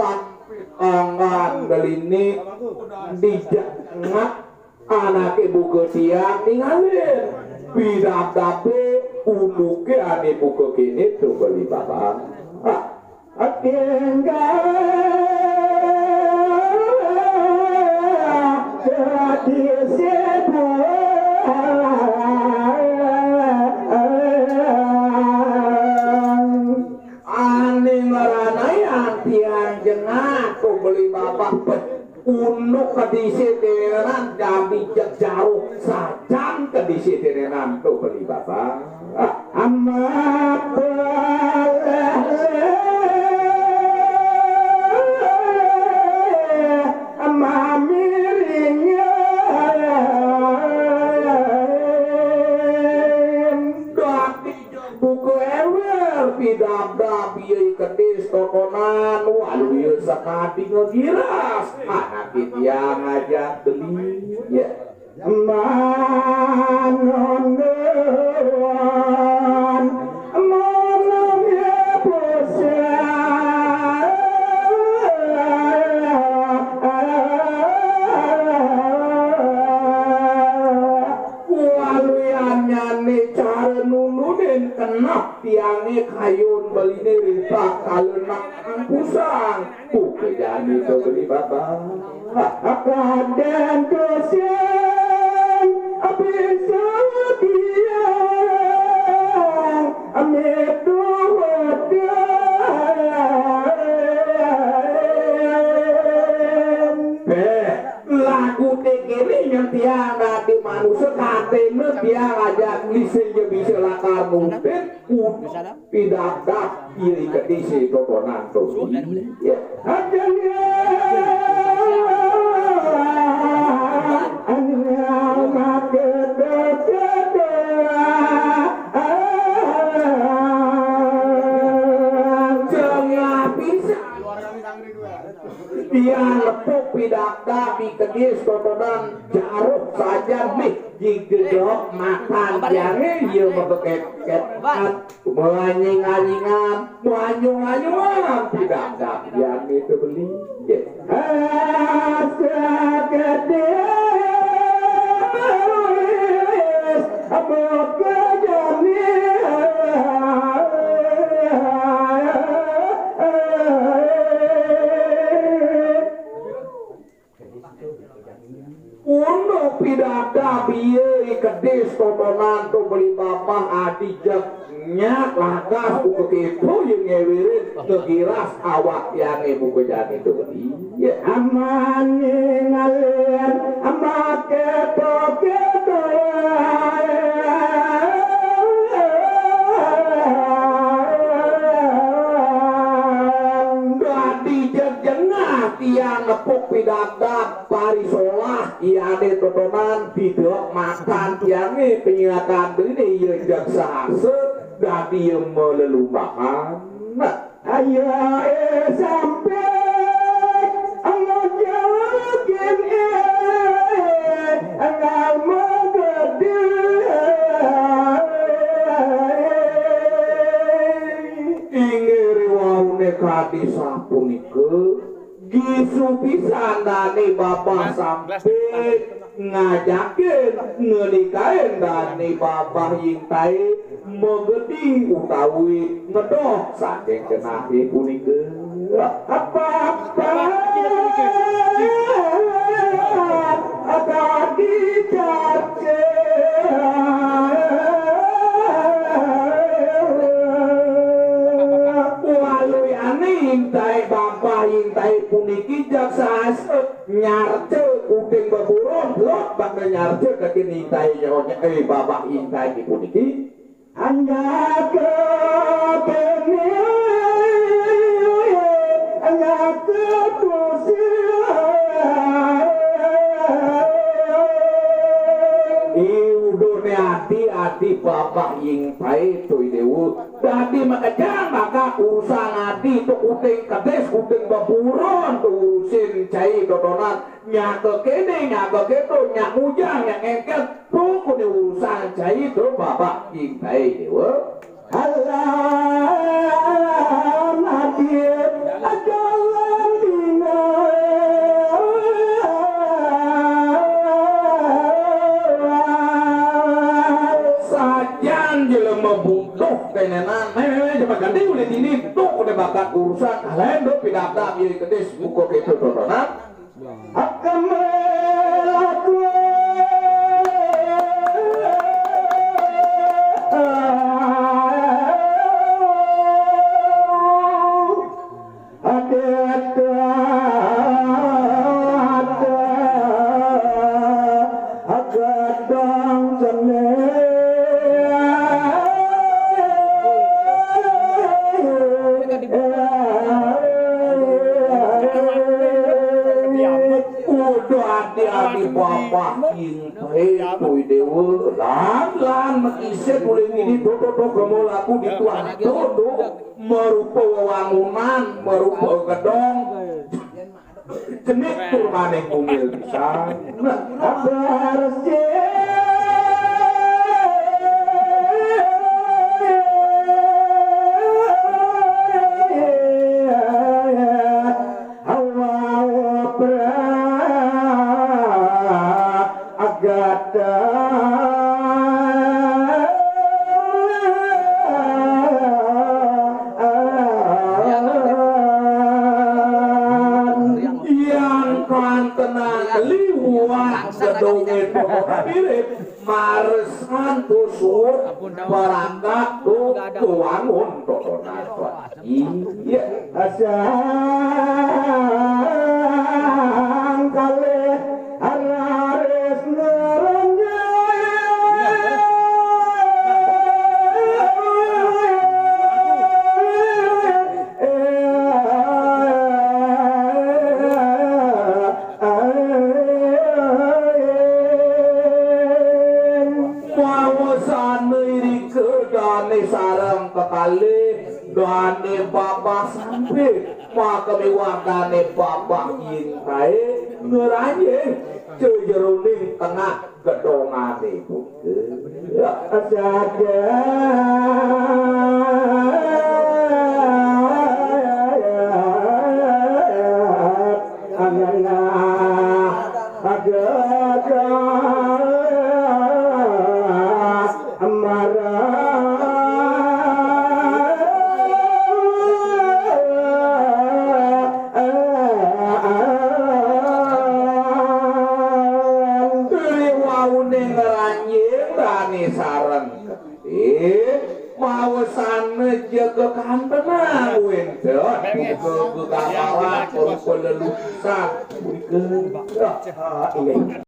sampit angan belini dijangat anak ibu ketiak ningalin bidap-dape unuke ane buku kini tuh beli bapak jadi ane meranai antian jengah tuh beli bapak unuk kedisiplinan dan bijak jauh sajam kedisiplinan tuh beli bapak amat miringnya buku ewer pidab-dab biaya kedis tokonan waduh sekati ngegiras anak dia ngajak beli ya manonon manon ya bosan waluyannya nih cara nulunin kenap tiangnya kayun beline ritak kalenak pusang buku jadi itu beli bapak akadan kesian abisa dia amitu lagu tekele yang tiada di manusia katene dia ngajak lisennya bisa lakar mungkin tidak dak kiri kedisi totonan tuh ya adanya dia lepuk pidak tapi kedis totonan jaruk saja nih jigedok makan jangan dia membeket menganying-anyingan menganyung-anyungan tidak yang itu beli untuk pidada biaya kedis totonan tuh beli bapak adijeknya lakas buku itu yang ngewirin kegiras awak yang ibu kejadian itu beli ya aman ngalian amat keto tiang ngepuk pidada parisolah iya ada totonan tidak makan tiangnya penyiakan ini ya jaksa hasil dan dia melelumbakan ayo sampai Allah jawabin Allah menggede ingeri wau nekati sapunike gisu pisan dani bapak sampai ngajakin ngelikain dani bapak yingtai megedi utawi ngedoh saking kenahi punike apa-apa ada dicace walau aneh bapak yingtai puniki jaksa nyarce udeng baburon lot bakal nyarce kekini intai nyonya bapak intai di puniki hanya ke kini hanya ke hati-hati bapak yingtai tuh dewu tadi makanya maka urusan hati tuh udeng kades udeng baburon tuh urusin cai dodonan nyaka kene nyaka keto nyak mujang yang engkel tuh kudu urusan cai tuh bapak yingtai dewu Allah nadir ajalan jelema butuh kenenan coba ganti udah ini tuh udah bakat urusan lain do pidadak ieu geus buku kitu dodonan akan hati-hati bapak tui dewa lan makisnya boleh ini dodo kamu laku dituan dodo merupa wewangunan merupa gedong jenik turmane kumil bisa ada resje sedongeng mirip maresan tusuk barangkah tuangun dodonan iya asang kali hararis ngerenya sarang kekali doane bapak sampai maka mewakane bapak intai ngeranye cejeruning tengah gedongane ya saja anana agak amara sarang mau sana jaga kantenang wente ke gagalan pelulusan